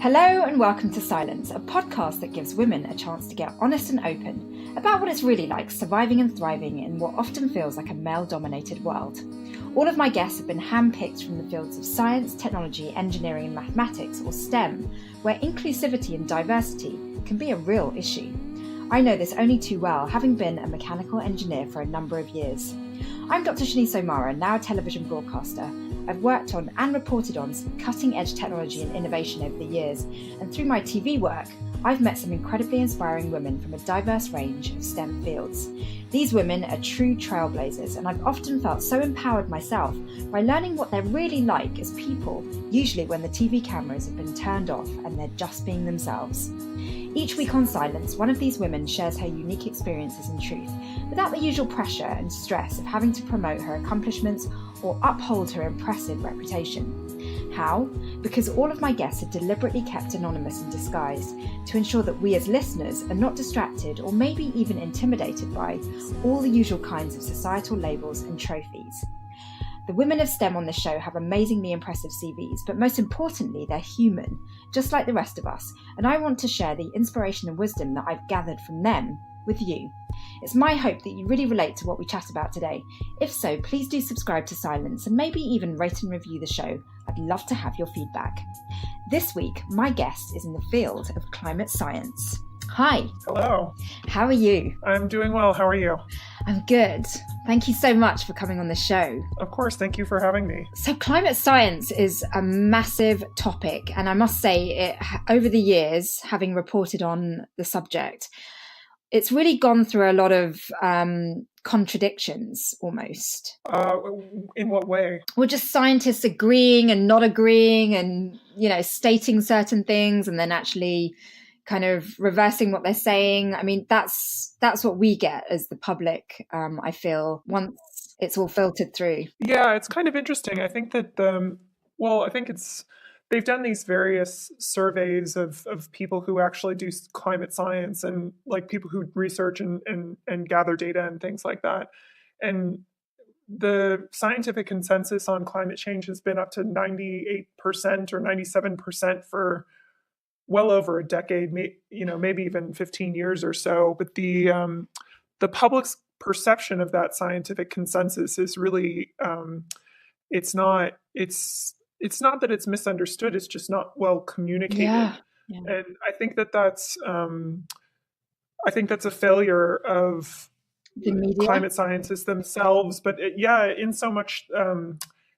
Hello and welcome to Scilence, a podcast that gives women a chance to get honest and open about what it's really like surviving and thriving in what often feels like a male-dominated world. All of my guests have been handpicked from the fields of science, technology, engineering and mathematics, or STEM, where inclusivity and diversity can be a real issue. I know this only too well, having been a mechanical engineer for a number of years. I'm Dr. Shanice O'Mara, now a television broadcaster. I've worked on and reported on some cutting-edge technology and innovation over the years, and through my TV work, I've met some incredibly inspiring women from a diverse range of STEM fields. These women are true trailblazers, and I've often felt so empowered myself by learning what they're really like as people, usually when the TV cameras have been turned off and they're just being themselves. Each week on Scilence, one of these women shares her unique experiences and truth, without the usual pressure and stress of having to promote her accomplishments or uphold her impressive reputation. How? Because all of my guests are deliberately kept anonymous and disguised to ensure that we as listeners are not distracted or maybe even intimidated by all the usual kinds of societal labels and trophies. The women of STEM on this show have amazingly impressive CVs, but most importantly, they're human, just like the rest of us, and I want to share the inspiration and wisdom that I've gathered from them with you. It's my hope that you really relate to what we chat about today. If so, please do subscribe to Scilence and maybe even rate and review the show. I'd love to have your feedback. This week, my guest is in the field of climate science. Hi. Hello. How are you? I'm doing well. How are you? I'm good. Thank you so much for coming on the show. Of course. Thank you for having me. So climate science is a massive topic, and I must say, over the years, having reported on the subject, it's really gone through a lot of contradictions almost. In what way? Well, just scientists agreeing and not agreeing and, stating certain things and then actually kind of reversing what they're saying. I mean, that's what we get as the public, I feel, once it's all filtered through. Yeah, it's kind of interesting. I think that, they've done these various surveys of people who actually do climate science and like people who research and gather data and things like that. And the scientific consensus on climate change has been up to 98% or 97% for well over a decade, maybe even 15 years or so. But the public's perception of that scientific consensus is really it's not that it's misunderstood. It's just not well communicated. Yeah. And I think that's a failure of the media, climate scientists themselves. But in so much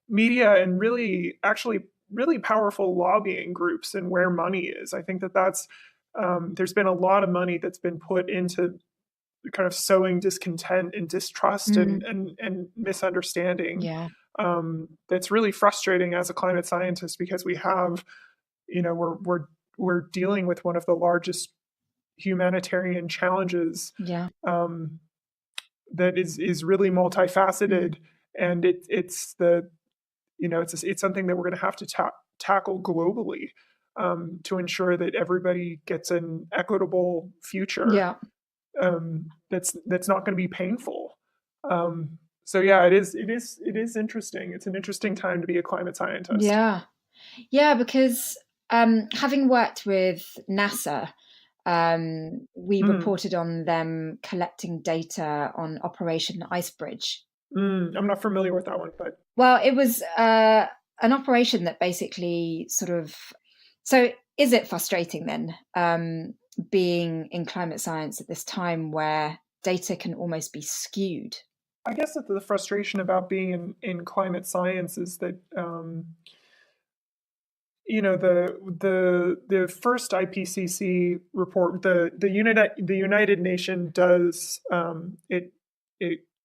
media and really powerful lobbying groups and where money is. I think that's there's been a lot of money that's been put into kind of sowing discontent and distrust and misunderstanding. Yeah. That's really frustrating as a climate scientist because we have, we're dealing with one of the largest humanitarian challenges. Yeah. That is really multifaceted, and it's something that we're going to have to tackle globally to ensure that everybody gets an equitable future. Yeah. That's not going to be painful. So yeah, it is interesting. It's an interesting time to be a climate scientist. Yeah, because having worked with NASA, we reported on them collecting data on Operation Icebridge. I'm not familiar with that one, but well, it was an operation that basically so is it frustrating then, being in climate science at this time where data can almost be skewed? I guess that the frustration about being in climate science is that the first IPCC report, the United Nations does it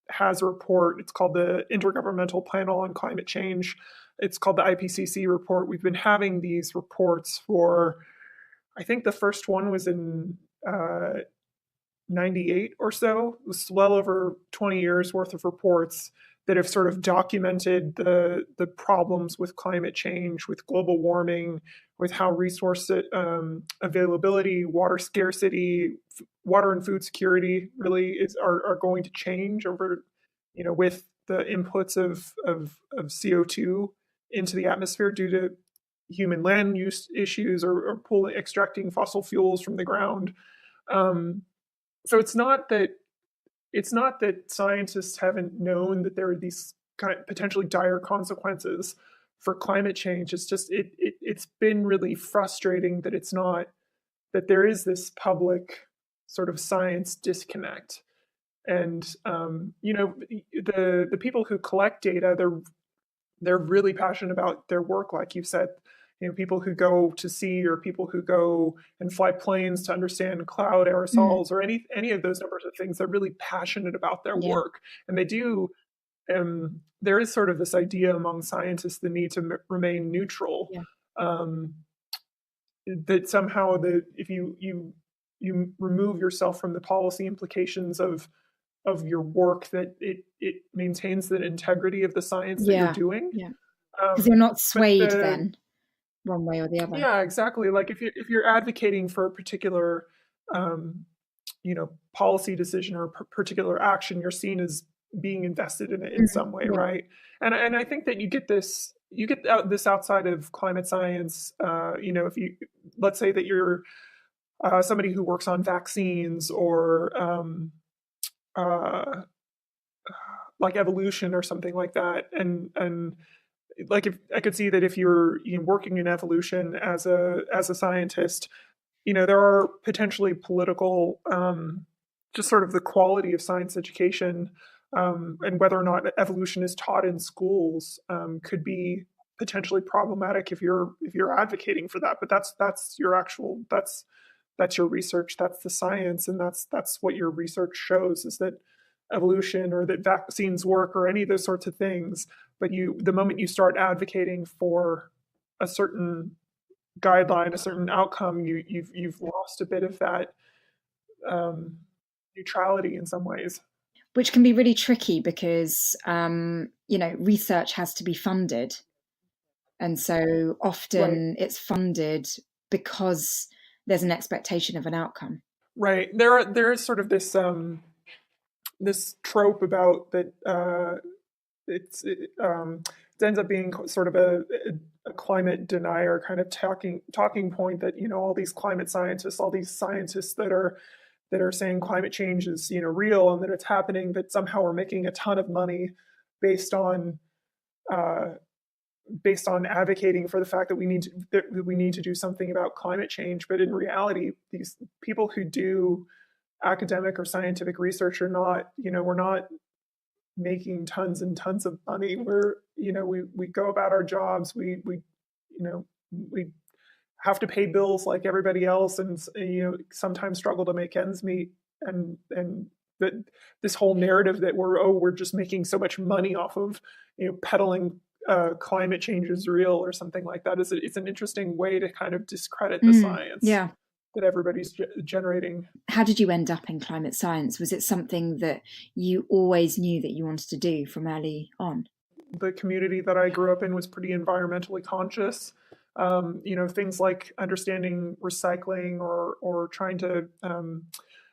has a report. It's called the Intergovernmental Panel on Climate Change. It's called the IPCC report. We've been having these reports for, I think the first one was in 98 or so. It was well over 20 years worth of reports that have sort of documented the problems with climate change, with global warming, with how resource availability, water scarcity, water and food security really are going to change over, with the inputs of CO2 into the atmosphere due to human land use issues, or extracting fossil fuels from the ground. Um, so it's not that scientists haven't known that there are these kind of potentially dire consequences for climate change. It's just it's been really frustrating that it's not, that there is this public sort of science disconnect. And the people who collect data, they're really passionate about their work, like you said. People who go to sea, or people who go and fly planes to understand cloud aerosols, or any of those numbers of things, they're really passionate about their Yeah. work, and they do. There is sort of this idea among scientists, the need to remain neutral. Yeah. Um, that somehow, that if you remove yourself from the policy implications of your work, that it maintains the integrity of the science that you're Yeah. doing. Yeah. Because you're not But swayed then one way or the other. yeah, exactly. Like if you're advocating for a particular policy decision, or particular action, you're seen as being invested in it in some way, Yeah. right? And I think that you get out this outside of climate science. If you, let's say that you're somebody who works on vaccines, or uh, like evolution or something like that, and like, if I could see that if you're working in evolution as a scientist, there are potentially political, just sort of the quality of science education, and whether or not evolution is taught in schools, could be potentially problematic if you're advocating for that. But that's your actual, that's your research, that's the science, and that's what your research shows, is that evolution, or that vaccines work, or any of those sorts of things. But the moment you start advocating for a certain guideline, a certain outcome, you've lost a bit of that neutrality in some ways. Which can be really tricky because, research has to be funded. And so Right. often it's funded because there's an expectation of an outcome. Right. There is sort of this trope about that. It ends up being sort of a climate denier kind of talking point, that all these climate scientists, all these scientists that are saying climate change is real, and that it's happening, that somehow we're making a ton of money based on uh, advocating for the fact that we need to do something about climate change. But in reality, these people who do academic or scientific research are not, we're not making tons and tons of money. We go about our jobs. We have to pay bills like everybody else, and sometimes struggle to make ends meet. And that this whole narrative that we're just making so much money off of peddling climate change is real, or something like that, it's an interesting way to kind of discredit the science Yeah. that everybody's generating. How did you end up in climate science? Was it something that you always knew that you wanted to do from early on? The community that I grew up in was pretty environmentally conscious. Things like understanding recycling, or trying to.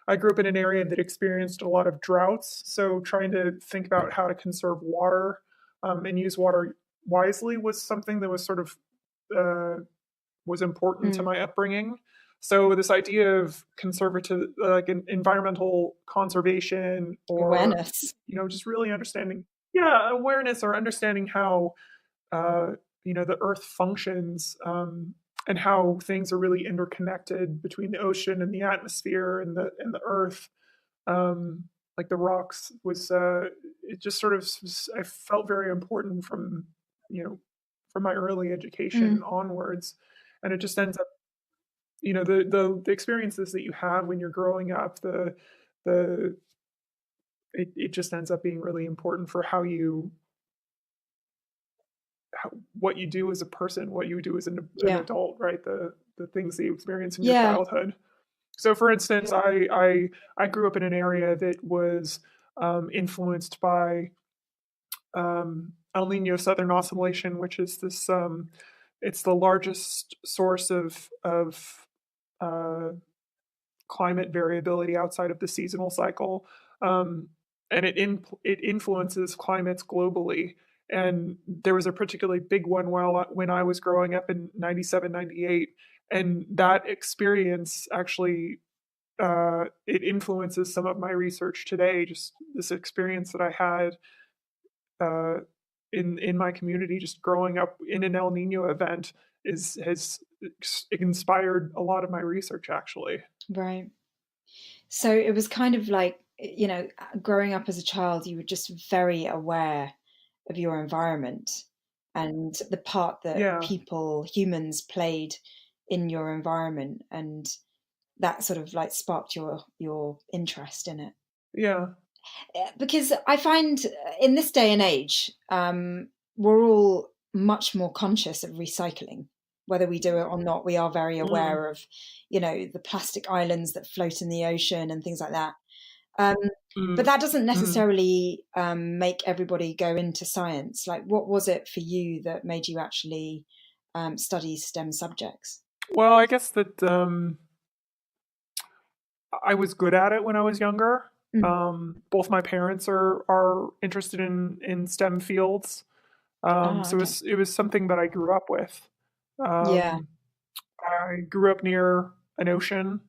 I grew up in an area that experienced a lot of droughts, so trying to think about how to conserve water, and use water wisely was something that was sort of was important to my upbringing. So this idea of conservative, like environmental conservation, or Awareness. just really understanding, yeah, awareness, or understanding how uh, the Earth functions, and how things are really interconnected between the ocean and the atmosphere and the Earth. Like the rocks was, it just sort of, I felt very important you know from my early education onwards. And it just ends up, the experiences that you have when you're growing up, the it just ends up being really important for what you do as a person, what you do as an Yeah. adult, right? The things that you experience in your Yeah. childhood. So, for instance, I grew up in an area that was influenced by El Nino Southern Oscillation, which is this. It's the largest source of uh, climate variability outside of the seasonal cycle, and it influences climates globally. And there was a particularly big one when I was growing up in 97, 98. And that experience actually, it influences some of my research today. Just this experience that I had uh, in my community, just growing up in an El Nino event, is has inspired a lot of my research actually. Right. So it was kind of like, growing up as a child, you were just very aware of your environment and the part that Yeah, humans played in your environment, and that sort of like sparked your interest in it. yeah. Because I find in this day and age, we're all much more conscious of recycling. Whether we do it or not, we are very Mm, aware of, the plastic islands that float in the ocean and things like that. Um, but mm, that doesn't mm. necessarily make everybody go into science. Like, what was it for you that made you actually study STEM subjects? Well, I guess that I was good at it when I was younger. Mm. Both my parents are interested in STEM fields, Ah, so okay. it was something that I grew up with. Yeah, Um, I grew up near an ocean,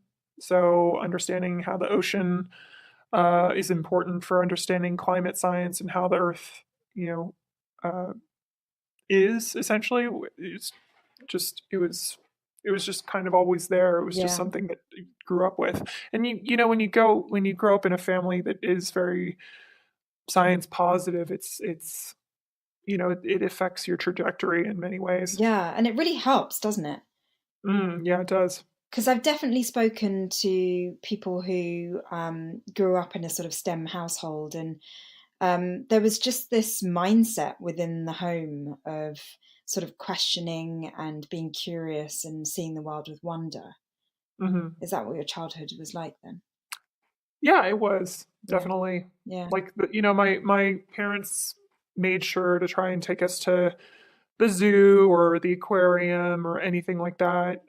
so understanding how the ocean is important for understanding climate science and how the Earth, you know, is essentially. It's just it was just kind of always there. It was just yeah, something that I grew up with. And you know when you grow up in a family that is very science positive, it's it affects your trajectory in many ways. yeah. And it really helps, doesn't it? Yeah, it does. Because I've definitely spoken to people who grew up in a sort of STEM household, and there was just this mindset within the home of sort of questioning and being curious and seeing the world with wonder. Hmm. Is that what your childhood was like then? Yeah, it was Yeah, definitely yeah. like my parents made sure to try and take us to the zoo or the aquarium or anything like that.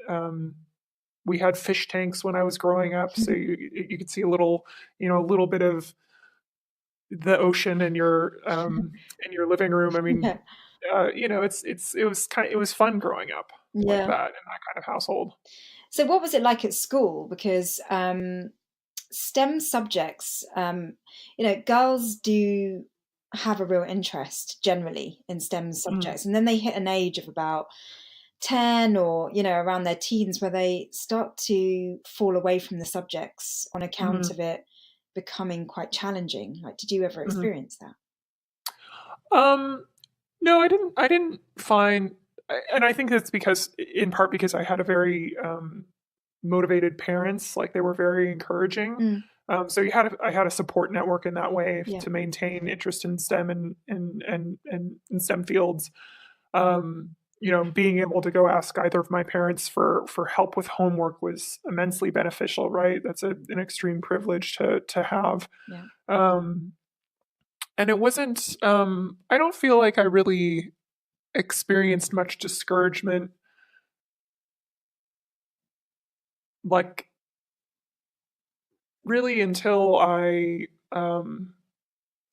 We had fish tanks when I was growing up, so you could see a little bit of the ocean in your living room. I mean, Yeah, it was fun growing up like yeah. that in that kind of household. So, what was it like at school? Because STEM subjects, girls do have a real interest generally in STEM Mm, subjects, and then they hit an age of about 10, or around their teens, where they start to fall away from the subjects on account mhm, of it becoming quite challenging. Like, did you ever mhm. experience that? Um, no, I didn't find, and I think that's because, in part, because I had a very motivated parents. Like they were very encouraging. Mm, So I had a support network in that way yeah, to maintain interest in STEM and in STEM fields. Being able to go ask either of my parents for help with homework was immensely beneficial. Right, that's an extreme privilege to have. yeah. Um, and it wasn't. I don't feel like I really experienced much discouragement, like really until I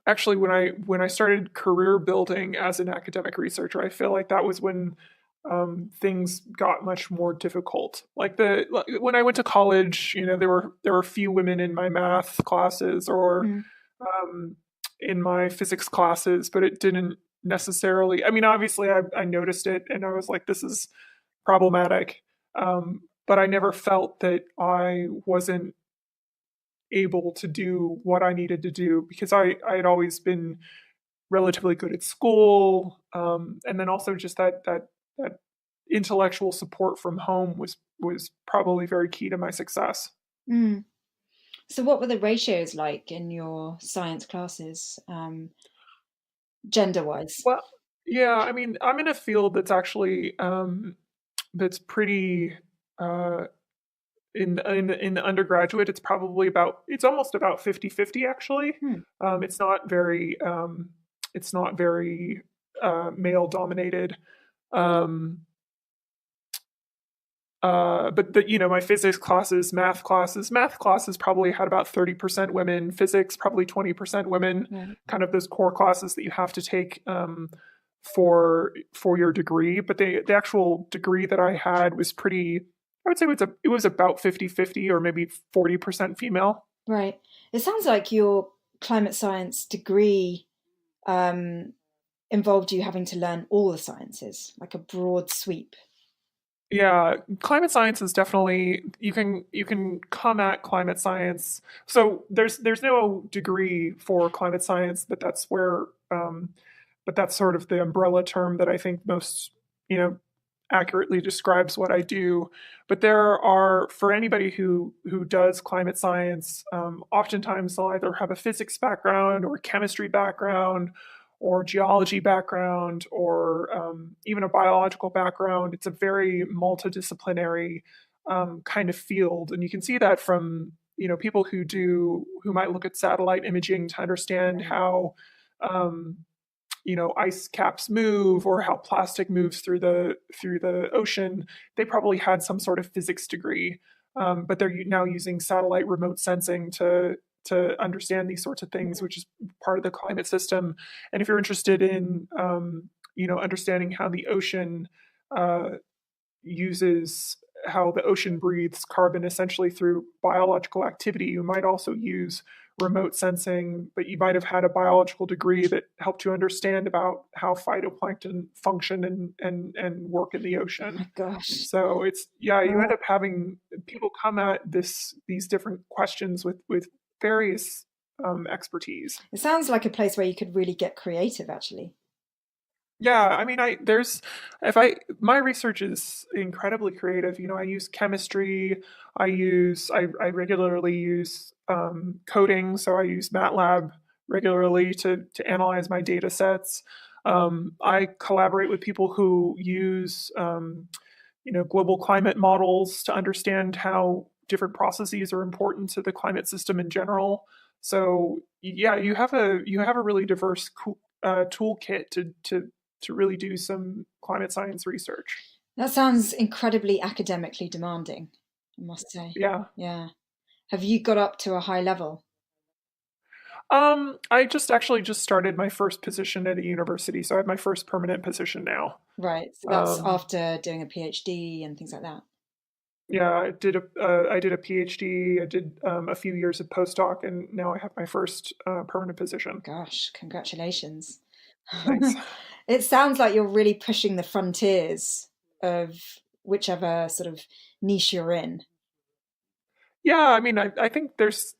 actually when I started career building as an academic researcher. I feel like that was when things got much more difficult. When I went to college, there were few women in my math classes or Mm, um, in my physics classes, but it didn't necessarily. I mean, obviously, I noticed it, and I was like, this is problematic. But I never felt that I wasn't able to do what I needed to do because I had always been relatively good at school, and then also just that intellectual support from home was probably very key to my success. mm. So, what were the ratios like in your science classes, gender wise? Well, yeah, I mean, I'm in a field that's actually that's pretty uh, in the undergraduate. It's almost about 50-50 actually. Hmm. It's not very male dominated. Um, my physics classes, math classes probably had about 30% women, physics probably 20% women, Right. kind of those core classes that you have to take for your degree. But the actual degree that I had was pretty, I would say it was about 50-50 or maybe 40% female. Right. It sounds like your climate science degree um, involved you having to learn all the sciences, like a broad sweep. Yeah, climate science is definitely you can come at climate science. So there's no degree for climate science, but that's sort of the umbrella term that I think most you know accurately describes what I do. But there are for anybody who does climate science, oftentimes they'll either have a physics background or a chemistry background or geology background or even a biological background. It's a very multidisciplinary kind of field, and you can see that from people who might look at satellite imaging to understand Right. how um, ice caps move or how plastic moves through the ocean. They probably had some sort of physics degree, but they're now using satellite remote sensing to understand these sorts of things, which is part of the climate system. And if you're interested in understanding how the ocean uh, uses how the ocean breathes carbon essentially through biological activity, you might also use remote sensing, but you might have had a biological degree that helped you understand about how phytoplankton function and work in the Oh ocean. my gosh. So it's yeah, you end Wow. up having people come at these different questions with various expertise. It sounds like a place where you could really get creative, actually. Yeah, I mean, I there's if I my research is incredibly creative. I use chemistry. I regularly use coding, so I use MATLAB regularly to analyze my data sets. I collaborate with people who use global climate models to understand how different processes are important to the climate system in general. So yeah, you have a really diverse toolkit to really do some climate science research. That sounds incredibly academically demanding, I must say. Yeah. Yeah. Have you got up to a high level? I just started my first position at a university, so I have my first permanent position now. Right. So that's Um, after doing a PhD and things like that. yeah, I did a PhD. I did a few years of postdoc, and now I have my first permanent position. Gosh, congratulations. Thanks. It sounds like you're really pushing the frontiers of whichever sort of niche you're in. Yeah, I mean, I think it's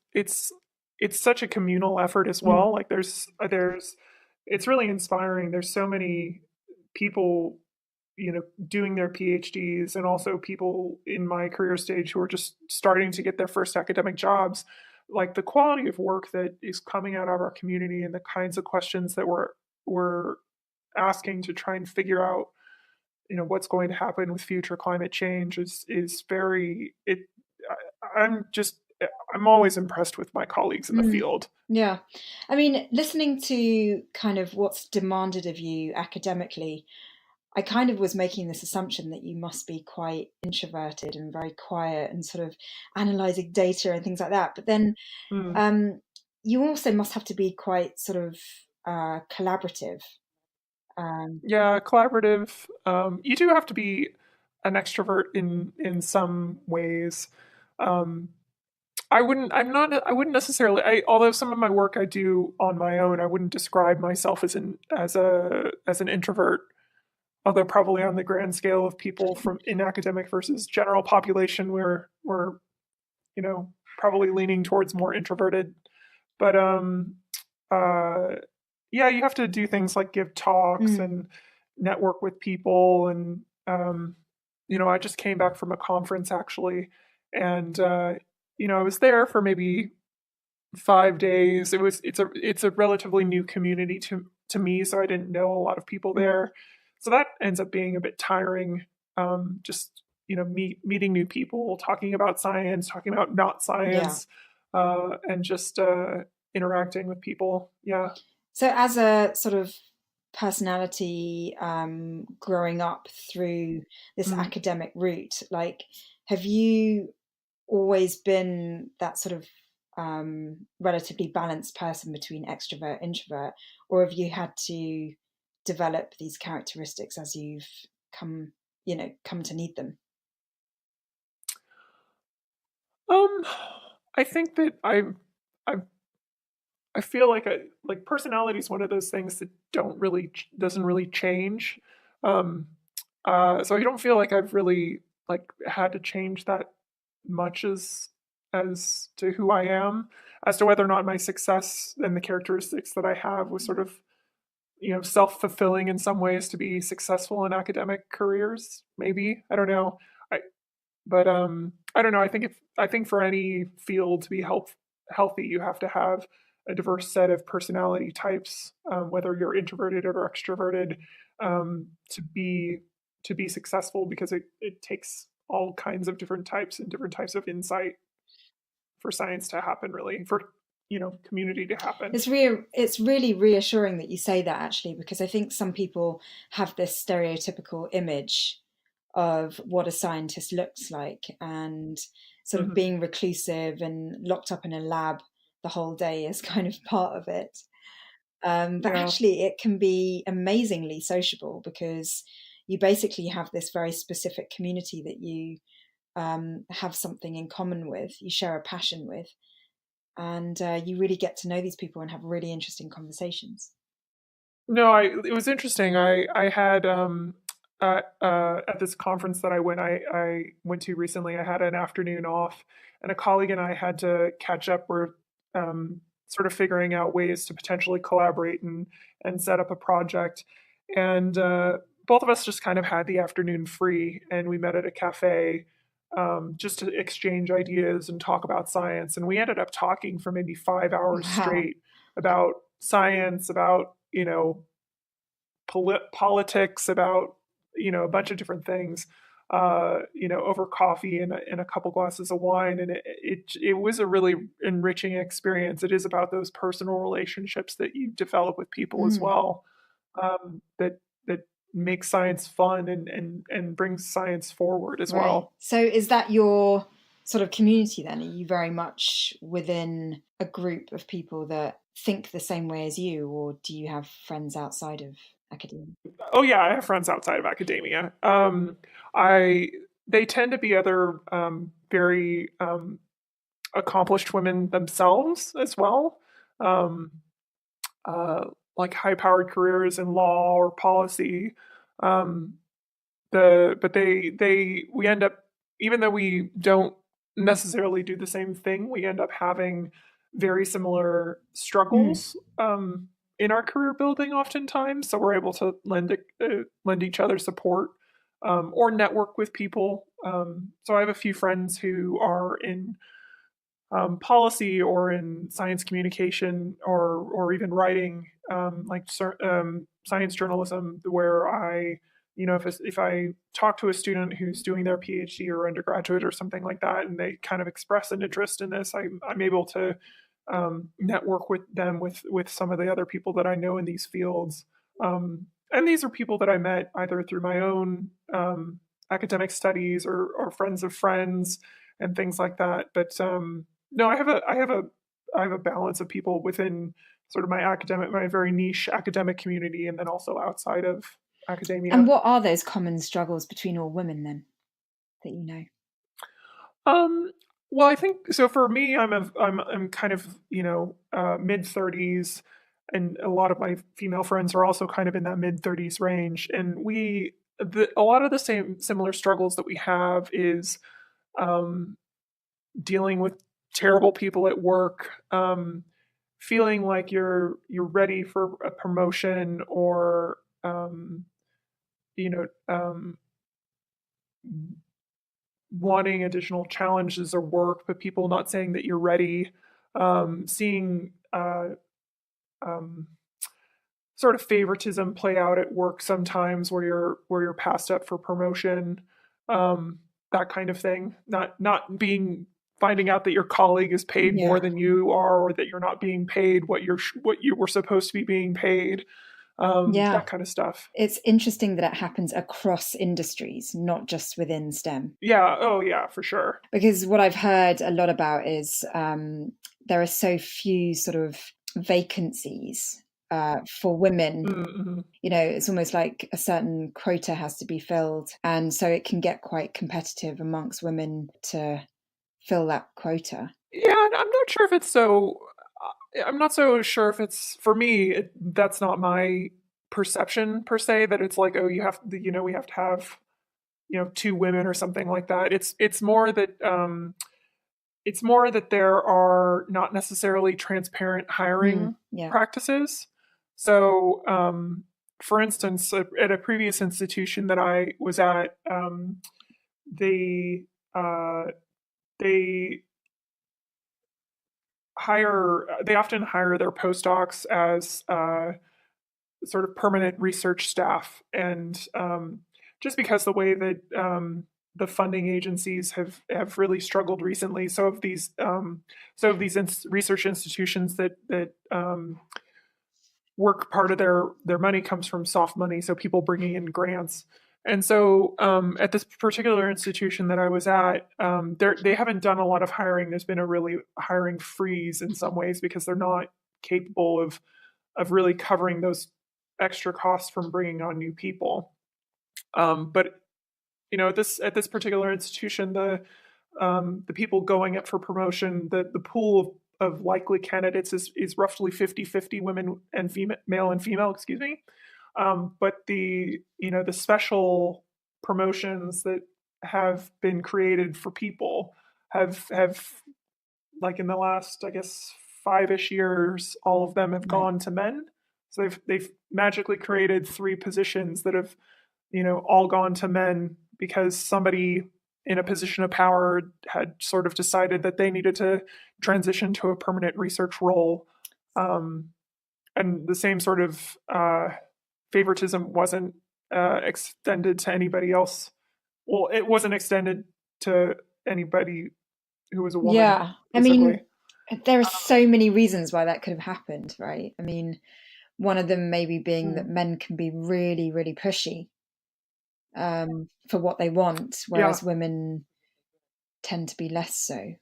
such a communal effort as Mm. well. Like there's it's really inspiring. There's so many people, doing their PhDs and also people in my career stage who are just starting to get their first academic jobs. Like the quality of work that is coming out of our community and the kinds of questions that we're asking to try and figure out what's going to happen with future climate change is very it I'm just I'm always impressed with my colleagues in the Mm. field. Yeah. I mean, listening to kind of what's demanded of you academically, I kind of was making this assumption that you must be quite introverted and very quiet and sort of analyzing data and things like that. But then Mm. um, you also must have to be quite sort of collaborative. Um, Yeah, collaborative. You do have to be an extrovert in some ways. Um, I wouldn't necessarily. Although some of my work I do on my own, I wouldn't describe myself as an introvert. Although probably on the grand scale of people from in academic versus general population, we're probably leaning towards more introverted. But uh, yeah, you have to do things like give talks mm, and network with people. And I just came back from a conference actually, and I was there for maybe 5 days. It's a relatively new community to me, so I didn't know a lot of people right. there. So that ends up being a bit tiring. Just meeting new people, talking about science, talking about not Yeah. science, and just interacting with people. Yeah. So, as a sort of personality growing up through this Mm. academic route? Like, have you always been that sort of relatively balanced person between extrovert, introvert, or have you had to develop these characteristics as you've come, come to need them? Um, I think that I I feel like personality is one of those things that doesn't really change. Um, so I don't feel like I've really like had to change that much as to who I am, as to whether or not my success and the characteristics that I have was sort of self-fulfilling in some ways to be successful in academic careers. Maybe I don't know. I but I don't know. I think for any field to be healthy, you have to have a diverse set of personality types, whether you're introverted or extroverted, to be successful, because it takes all kinds of different types and different types of insight for science to happen, really, for community to happen. It's really reassuring that you say that, actually, because I think some people have this stereotypical image of what a scientist looks like, and sort of Hmm. being reclusive and locked up in a lab the whole day is kind of part of it. But Yeah. actually, it can be amazingly sociable because you basically have this very specific community that you have something in common with, you share a passion with, and you really get to know these people and have really interesting conversations. No, it was interesting. I had at this conference that I went to recently. I had an afternoon off, and a colleague and I had to catch up. We're sort of figuring out ways to potentially collaborate and set up a project, and both of us just kind of had the afternoon free, and we met at a cafe. Just to exchange ideas and talk about science. And we ended up talking for maybe 5 hours Wow. straight about science, about politics, about a bunch of different things, over coffee and a couple glasses of wine, and it was a really enriching experience. It is about those personal relationships that you develop with people as Mm, well, that makes science fun and brings science forward as right. well. So is that your sort of community then? Are you very much within a group of people that think the same way as you, or do you have friends outside of academia? Oh yeah, I have friends outside of academia. I They tend to be other very accomplished women themselves as well, um, like high-powered careers in law or policy. Um, but they we end up, even though we don't necessarily do the same thing, we end up having very similar Mm, struggles in our career building oftentimes. So we're able to lend each other support, or network with people. So I have a few friends who are in policy or in science communication, or even writing, science journalism, where if I talk to a student who's doing their PhD or undergraduate or something like that, and they kind of express an interest in this, I'm able to network with them with some of the other people that I know in these fields. And these are people that I met either through my own academic studies, or friends of friends and things like that. But no, I have a balance of people within sort of my very niche academic community, and then also outside of and academia. what are those common struggles between all women then that you know? Um, well, I think so. For me, I'm kind of mid 30s, and a lot of my female friends are also kind of in that mid 30s range, and a lot of the same similar struggles that we have is um, dealing with terrible people at work, feeling like you're ready for a promotion, or you know um, wanting additional challenges or work, but people not saying that you're ready, seeing um, sort of favoritism play out at work sometimes, where you're passed up for promotion, that kind of thing. Not being Finding out that your colleague is paid Yeah. more than you are, or that you're not being paid what you were supposed to be being paid. Yeah. that kind of stuff. It's interesting that it happens across industries, not just within STEM. Yeah. Oh, yeah, for sure. Because what I've heard a lot about is there are so few sort of vacancies for women. Mm-hmm. You know, it's almost like a certain quota has to be filled. And so it can get quite competitive amongst women to fill that quota. Yeah, I'm not sure if it's so. I'm not so sure if it's for me. That's not my perception per se. That it's like, oh, you have, we have to have, two women or something like that. It's more that there are not necessarily transparent hiring Yeah. practices. So, for instance, at a previous institution that I was at, they uh, they they often hire their postdocs as sort of permanent research staff, and just because the way that the funding agencies have really struggled recently, research institutions that work, part of their money comes from soft money, so people bringing in grants. And so at this particular institution that I was at, they haven't done a lot of hiring. There's been a really hiring freeze in some ways because they're not capable of really covering those extra costs from bringing on new people. But at this particular institution, the people going up for promotion, the pool of likely candidates is roughly 50-50 women and male and female, excuse me. But the special promotions that have been created for people have like in the last, I guess, 5-ish years, all of them have Right. gone to men. So they've magically created 3 positions that have, all gone to men because somebody in a position of power had sort of decided that they needed to transition to a permanent research role. Um, and the same sort of favoritism wasn't extended to anybody else. Well, it wasn't extended to anybody who was a woman, Yeah. I basically. mean, there are so many reasons why that could have happened, right? I mean, one of them maybe being that Mm. men can be really, really pushy for what they want, Yeah. whereas women tend to be less so.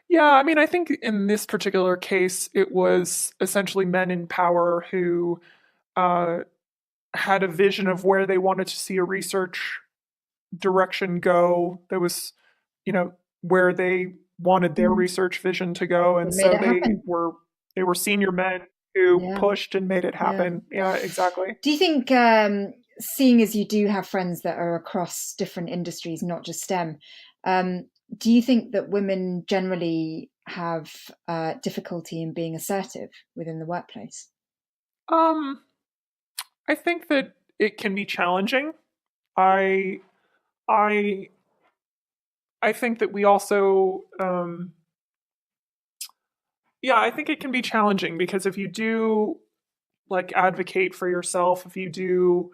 Yeah, I mean, I think in this particular case, it was essentially men in power who uh, had a vision of where they wanted to see a research direction go. That was, you know, where they wanted their Mm. research vision to go, They and made so it happen. they were senior men who Yeah, pushed and made it yeah. happen. Yeah, exactly. Do you think, seeing as you do have friends that are across different industries, not just STEM, um, do you think that women generally have difficulty in being assertive within the workplace? Um, I think that it can be challenging. I I I think that we also yeah, I think it can be challenging because if you do like advocate for yourself, if you do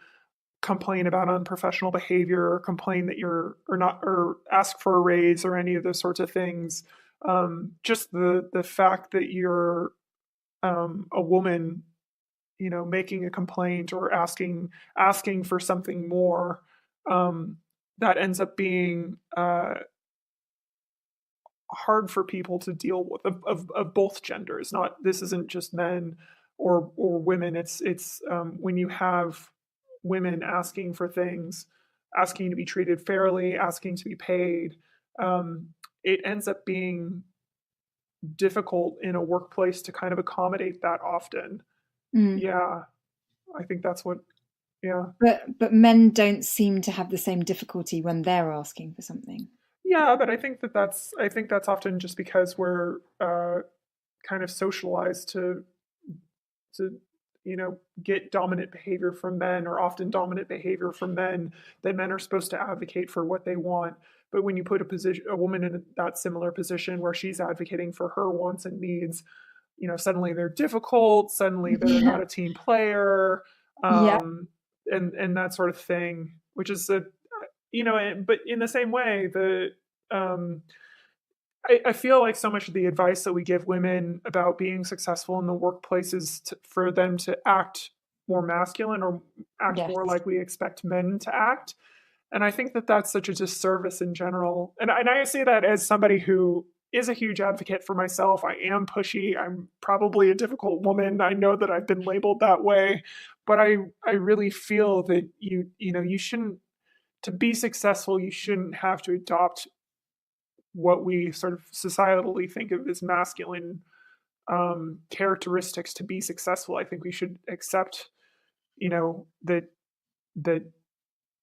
complain about unprofessional behavior or complain that you're or not or ask for a raise or any of those sorts of things, just the fact that you're a woman, making a complaint or asking for something more, um, that ends up being hard for people to deal with, of both genders. Not, this isn't just men or women. It's when you have women asking for things, asking to be treated fairly, asking to be paid. It ends up being difficult in a workplace to kind of accommodate that often. Mm. Yeah, I think that's what. Yeah, But men don't seem to have the same difficulty when they're asking for something. yeah, but I think that's often just because we're kind of socialized to get dominant behavior from men, or often dominant behavior from men, that men are supposed to advocate for what they want. But when you put a woman in that similar position where she's advocating for her wants and needs, suddenly they're difficult, suddenly they're not Yeah. a team player, Yeah. um, and that sort of thing, which is but in the same way, um, I feel like so much of the advice that we give women about being successful in the workplace is for them to act more masculine or act more Yes. like we expect men to act. And I think that that's such a disservice in general. And I say that as somebody who is a huge advocate for myself. I am pushy. I'm probably a difficult woman. I know that I've been labeled that way, but I really feel that you shouldn't, to be successful, you shouldn't have to adopt what we sort of societally think of as masculine characteristics to be successful. I think we should accept, that that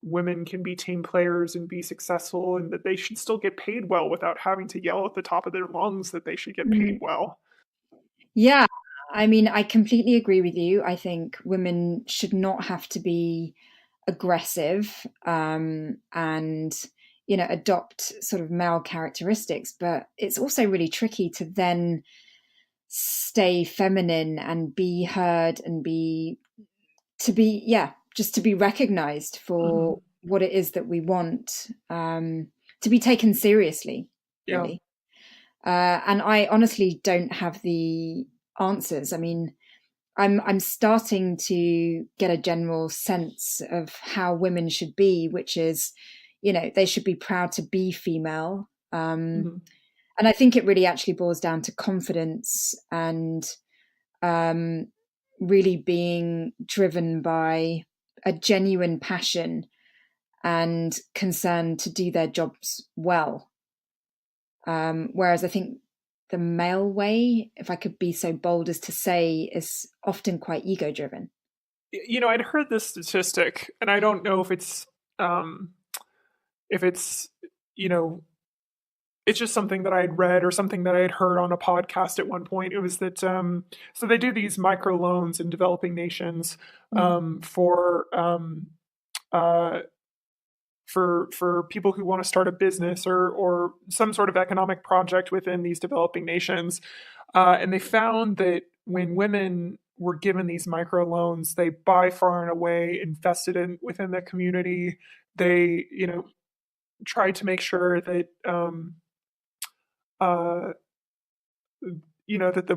women can be team players and be successful, and that they should still get paid well without having to yell at the top of their lungs that they should get paid Mm. well. Yeah, I mean, I completely agree with you. I think women should not have to be aggressive, and adopt sort of male characteristics, but it's also really tricky to then stay feminine and be heard and just to be recognized Hmm. for what it is that we want, to be taken seriously, Yeah. really. And I honestly don't have the answers. I mean, I'm starting to get a general sense of how women should be, which is, they should be proud to be female. Hmm. And I think it really actually boils down to confidence and, um, really being driven by a genuine passion and concern to do their jobs well. Whereas I think the male way, if I could be so bold as to say, is often quite ego driven. I'd heard this statistic, and I don't know um, if it's, you know, it's just something that I had read or something that I had heard on a podcast at one point. It was that so they do these micro loans in developing nations Mm. for uh, for people who want to start a business or some sort of economic project within these developing nations. And they found that when women were given these micro loans, they by far and away invested in within the community. They, tried to make sure that uh, that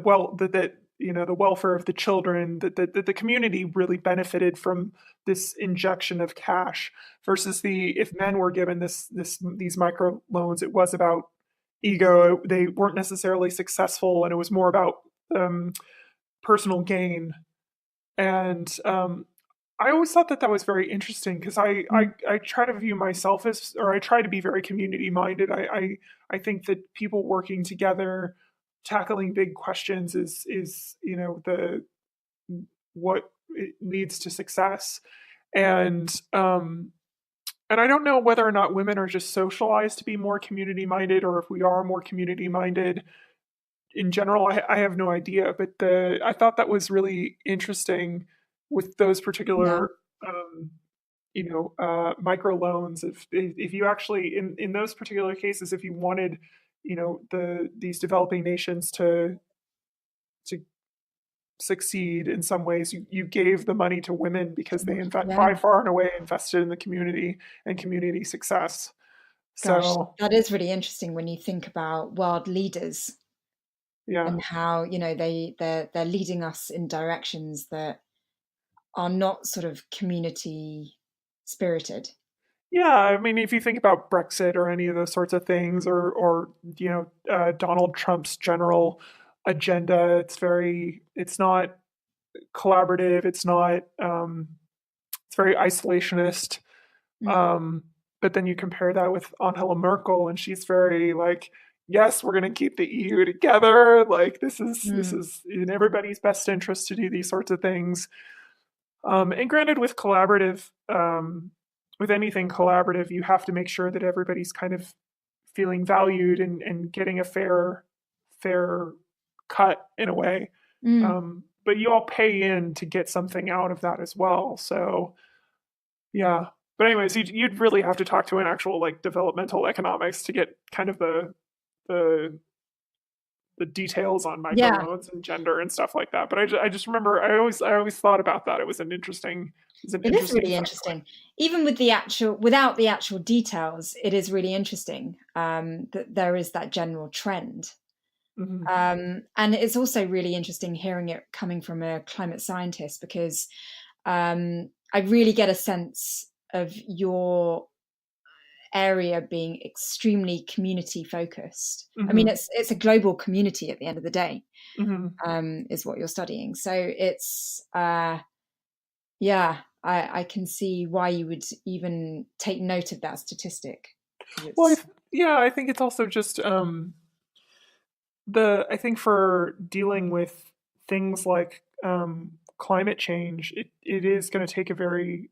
the welfare of the children, that the community really benefited from this injection of cash, versus the if men were given these micro loans, it was about ego. They weren't necessarily successful, and it was more about um, personal gain. And I always thought that that was very interesting, because Mm. I try to view myself as, or I try to be very community minded. I think that people working together, tackling big questions is the what it leads to success. And and I don't know whether or not women are just socialized to be more community minded, or if we are more community minded in general. I have no idea, but I thought that was really interesting with those Yeah. particular micro loans. If you actually, in those particular cases, if you wanted these developing nations to succeed in some ways, you gave the money to women, because they Yeah. by far and away invested in the community and community success. Gosh, So that is really interesting when you think about world leaders yeah. and how, they're leading us in directions that are not sort of community spirited. Yeah, I mean, if you think about Brexit or any of those sorts of things, or Donald Trump's general agenda, it's not collaborative. It's very isolationist. Mm. Um, but then you compare that with Angela Merkel, and she's very like, yes, we're going to keep the EU together. Like this Mm. is in everybody's best interest to do these sorts of things. And granted, with anything collaborative, you have to make sure that everybody's kind of feeling valued and getting a fair cut in a way. Mm. But you all pay in to get something out of that as well. So yeah. But anyways, you'd really have to talk to an actual like developmental economics to get kind of the the details on Yeah, micromodes and gender and stuff like that. But I just remember I always thought about that. It was an it is really factoid. interesting. Even with the actual, without the actual details, it is really interesting that there is that general trend. Hmm. And it's also really interesting hearing it coming from a climate scientist because I really get a sense of your area being extremely community focused. I mean, Hmm. it's a global community at the end of the day, Hmm. is what you're studying. So it's yeah, I can see why you would even take note of that statistic because Well, it's yeah, I think it's also just the I think for dealing with things like climate change, it is going to take a very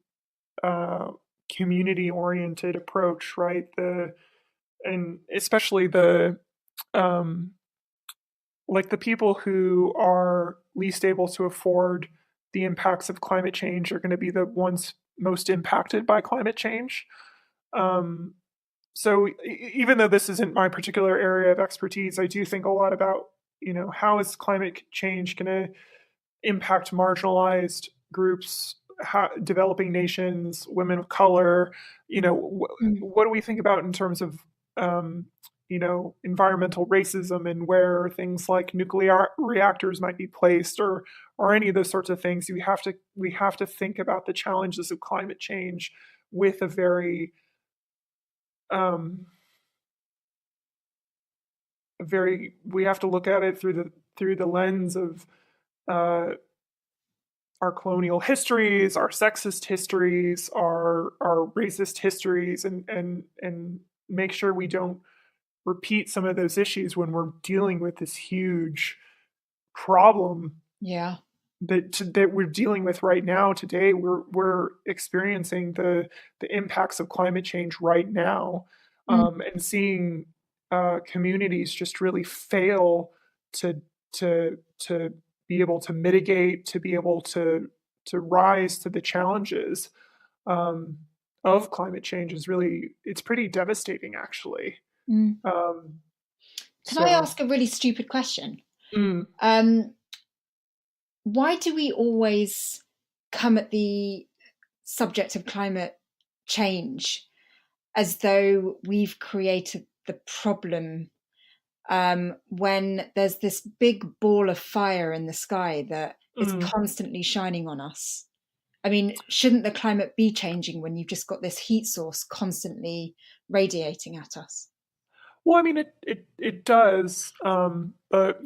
uh, community oriented approach, right? The and especially the um, like the people who are least able to afford the impacts of climate change are going to be the ones most impacted by climate change. Um, so even though this isn't my particular area of expertise, I do think a lot about, how is climate change going to impact marginalized groups, developing nations, women of color. mm, What do we think about in terms of um, environmental racism and where things like nuclear reactors might be placed, or any of those sorts of things? We have to think about the challenges of climate change with a very um, we have to look at it through the lens of uh, our colonial histories, our sexist histories, our racist histories, and make sure we don't repeat some of those issues when we're dealing with this huge problem yeah. that we're dealing with right now. Today we're experiencing the impacts of climate change right now, Mm, and seeing communities just really fail to to be able to mitigate, to be able to rise to the challenges um, of climate change is really, it's pretty devastating actually. mm. um, Can I so ask a really stupid question? mm, Um, why do we always come at the subject of climate change as though we've created the problem when there's this big ball of fire in the sky that is mm. constantly shining on us? I mean, shouldn't the climate be changing when you've just got this heat source constantly radiating at us? Well, I mean, it does, but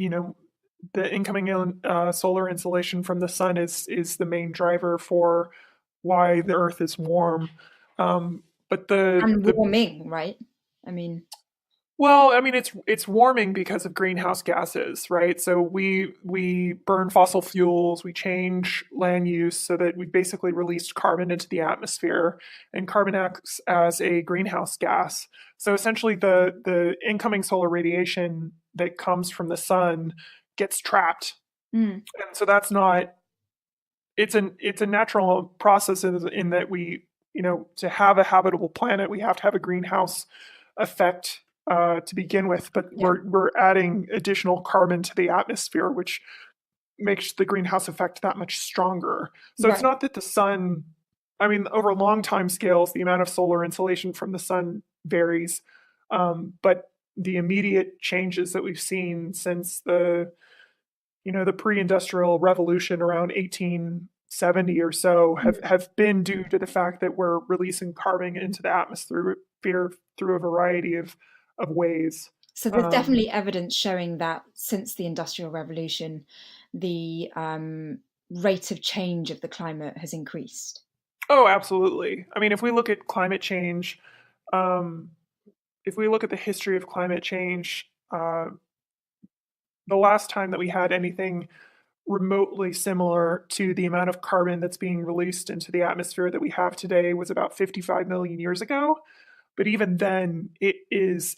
the incoming solar insolation from the sun is the main driver for why the Earth is warm. But And the warming, right? I mean, well, I mean, it's warming because of greenhouse gases, right? So we burn fossil fuels, we change land use so that we basically released carbon into the atmosphere, and carbon acts as a greenhouse gas. So essentially, the incoming solar radiation that comes from the sun gets trapped, mm, and so that's not. It's a natural process in that we, to have a habitable planet, we have to have a greenhouse effect to begin with, but yeah, we're adding additional carbon to the atmosphere, which makes the greenhouse effect that much stronger. So it's right. not that the sun, I mean, over long time scales, the amount of solar insolation from the sun varies, but the immediate changes that we've seen since the pre-industrial revolution around 1870 or so have been due to the fact that we're releasing carbon into the atmosphere through a variety of ways. So there's Um, definitely evidence showing that since the Industrial Revolution, the rate of change of the climate has increased. oh, absolutely. I mean, if we look at climate change, um, if we look at the history of climate change, the last time that we had anything remotely similar to the amount of carbon that's being released into the atmosphere that we have today was about 55 million years ago. But even then, it is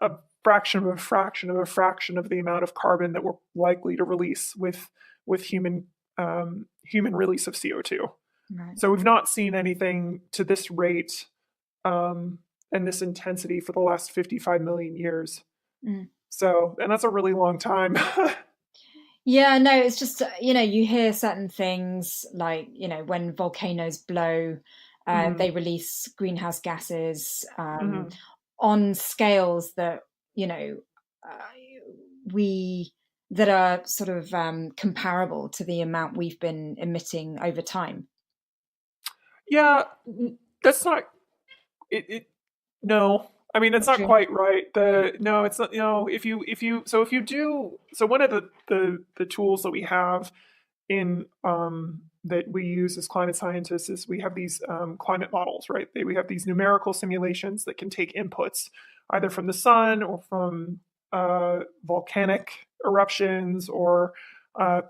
a fraction of a fraction of a fraction of the amount of carbon that we're likely to release with human release of CO2. Right. So we've not seen anything to this rate um, and this intensity for the last 55 million years. Mm. So, and that's a really long time. Yeah, no, it's just, you hear certain things like, when volcanoes blow, Hmm. they release greenhouse gases Hmm. on scales that, you know, uh, we that are sort of comparable to the amount we've been emitting over time. Yeah, that's not it. No, I mean that's Not not true. quite right. The no, it's not. If you do, so one of the tools that we have in that we use as climate scientists is we have these climate models, right? We have these numerical simulations that can take inputs either from the sun or from volcanic eruptions or uh,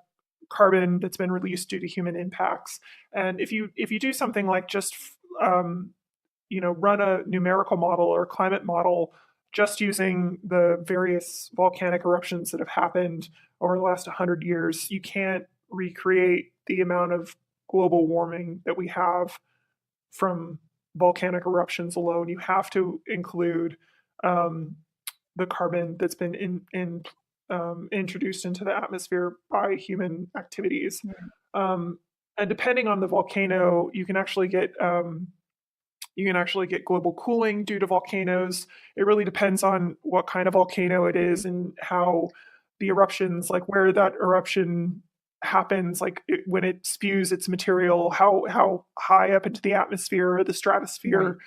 carbon that's been released due to human impacts. And if you do something like just um, run a numerical model or a climate model just using the various volcanic eruptions that have happened over the last 100 years, you can't recreate the amount of global warming that we have from volcanic eruptions alone. You have to include um, the carbon that's been introduced into the atmosphere by human activities. Yeah. Um, and depending on the volcano, you can actually get global cooling due to volcanoes. It really depends on what kind of volcano it is and how the eruptions, like where that eruption happens, like when it spews its material, how high up into the atmosphere or the Right. stratosphere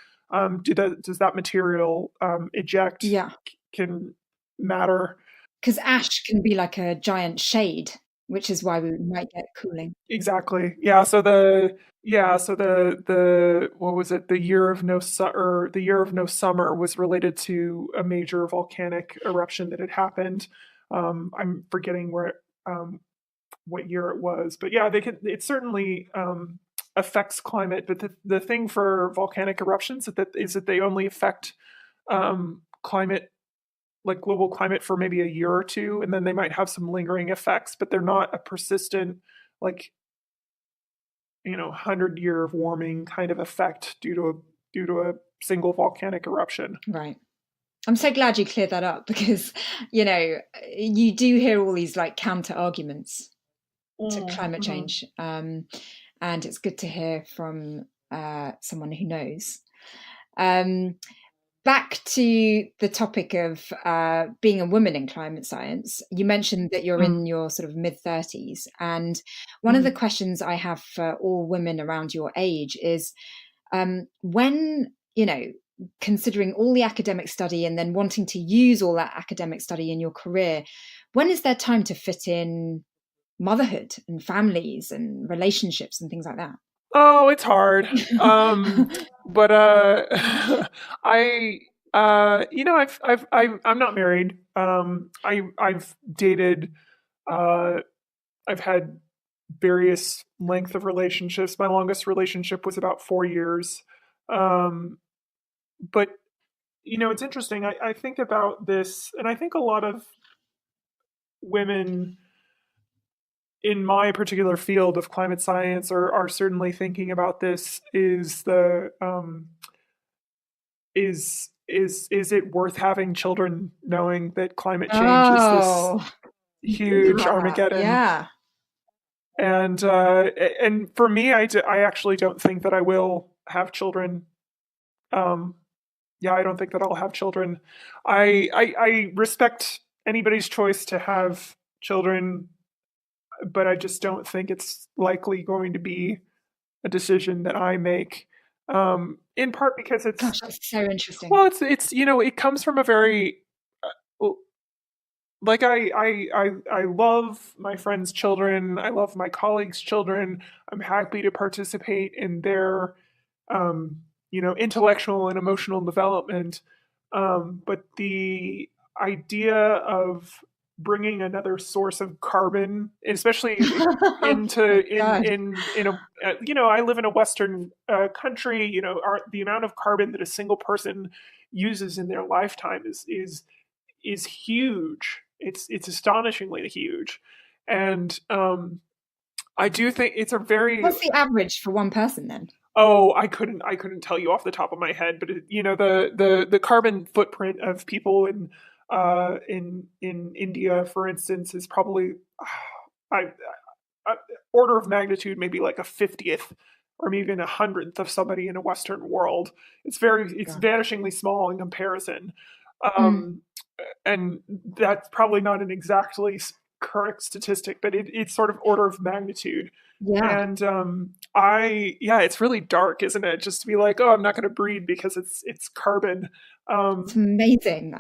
does that material eject Yeah. can matter. Because ash can be like a giant shade, which is why we might get cooling. Exactly. So the what was it? The year of no summer was related to a major volcanic eruption that had happened. I'm forgetting what year it was, but yeah, they could. It certainly affects climate. But the thing for volcanic eruptions is that they only affect climate, like global climate, for maybe a year or two, and then they might have some lingering effects, but they're not a persistent, like 100-year of warming kind of effect due to a single volcanic eruption. Right. I'm so glad you cleared that up because, you know, you do hear all these like counter arguments to climate Mm-hmm. change. And it's good to hear from someone who knows. Um, Back to the topic of being a woman in climate science, you mentioned that you're in your sort of mid 30s. And one of the Mm-hmm. questions I have for all women around your age is when, considering all the academic study and then wanting to use all that academic study in your career, when is there time to fit in motherhood and families and relationships and things like that? Oh, it's hard. But I I'm not married. I've dated. Uh, I've had various length of relationships. My longest relationship was about 4 years. Um, but it's interesting. I think about this, and I think a lot of women in my particular field of climate science are certainly thinking about this. Is it worth having children knowing that climate change is this Oh, think huge about that. Armageddon? Yeah. And for me, I actually don't think that I will have children. Um, yeah, I don't think that I'll have children. I respect anybody's choice to have children, but I just don't think it's likely going to be a decision that I make. In part because it's Gosh, that's so interesting. well, it's it comes from a very like I love my friends' children. I love my colleagues' children. I'm happy to participate in their intellectual and emotional development. But the idea of bringing another source of carbon, especially Oh into my God. in a I live in a Western country. The amount of carbon that a single person uses in their lifetime is huge. It's astonishingly huge, and I do think it's a very. What's the average for one person then? Oh, I couldn't tell you off the top of my head, but the carbon footprint of people in in India, for instance, is probably I, I order of magnitude maybe like a 50th or maybe even a hundredth of somebody in a Western world. It's God. vanishingly small in comparison. Mm. Um, and that's probably not an exactly correct statistic, but it's sort of order of magnitude. Yeah, And yeah, it's really dark, isn't it? Just to be like, oh, I'm not going to breed because it's carbon. it's Um, amazing.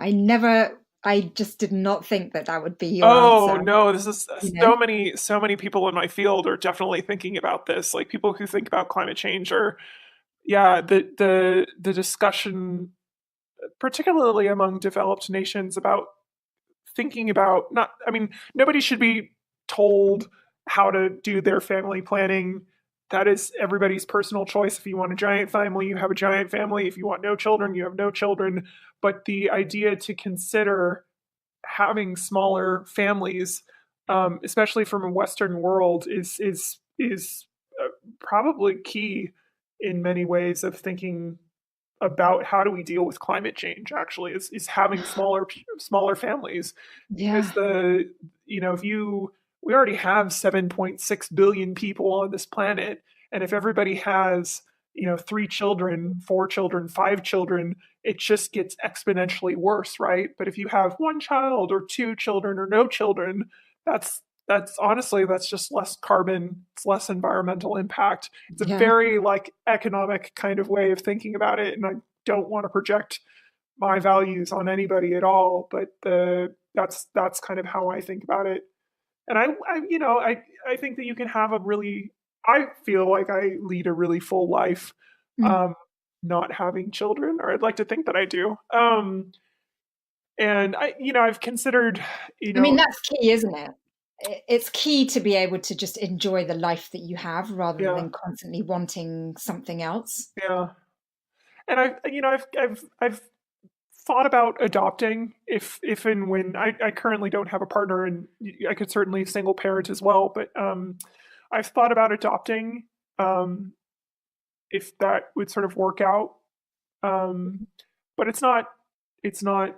I just did not think that that would be your oh answer, no, this is you know? so many people in my field are definitely thinking about this. Like people who think about climate change are, yeah, the discussion, particularly among developed nations, about thinking about not I mean nobody should be told how to do their family planning. That is everybody's personal choice. If you want a giant family, you have a giant family. If you want no children, you have no children. But the idea to consider having smaller families, especially from a Western world, is probably key in many ways of thinking about how do we deal with climate change. Actually, is having smaller families, because Yeah, if you we already have 7.6 billion people on this planet, and if everybody has 3 children, 4 children, 5 children, it just gets exponentially worse, right? But if you have one child or 2 children or no children, that's honestly that's just less carbon, it's less environmental impact. It's a yeah. very like economic kind of way of thinking about it, and I don't want to project my values on anybody at all, but that's kind of how I think about it. And I think that you can have a really I feel like I lead a really full life, Mm. um not having children, or I'd like to think that I do. And I've considered, you I mean, know that's key, isn't it? It's key to be able to just enjoy the life that you have rather yeah, than constantly wanting something else. yeah. And I've thought about adopting if and when I currently don't have a partner, and I could certainly single parent as well, but I've thought about adopting, um, if that would sort of work out. Um, but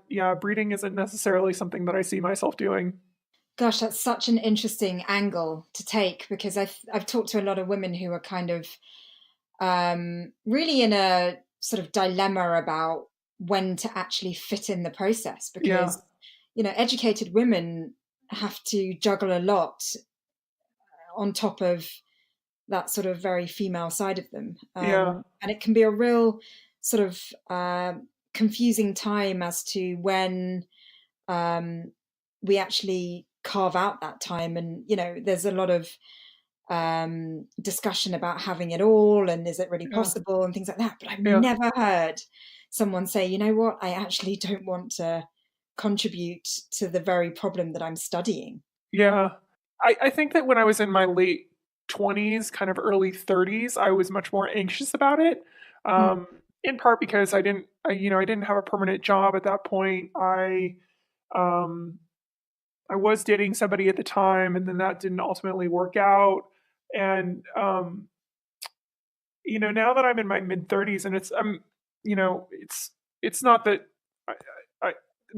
yeah, breeding isn't necessarily something that I see myself doing. Gosh, that's such an interesting angle to take because I've talked to a lot of women who are kind of really in a sort of dilemma about when to actually fit in the process Yeah, because educated women have to juggle a lot on top of that sort of very female side of them, yeah, and it can be a real sort of confusing time as to when um, we actually carve out that time. And there's a lot of discussion about having it all and is it really yeah, possible and things like that. But I've yeah, never heard someone say, you know what, I actually don't want to contribute to the very problem that I'm studying. yeah. I think that when I was in my late 20s, kind of early 30s, I was much more anxious about it. Mm. In part because I didn't have a permanent job at that point. Um, I was dating somebody at the time, and then that didn't ultimately work out. And now that I'm in my mid 30s, and it's not that I, I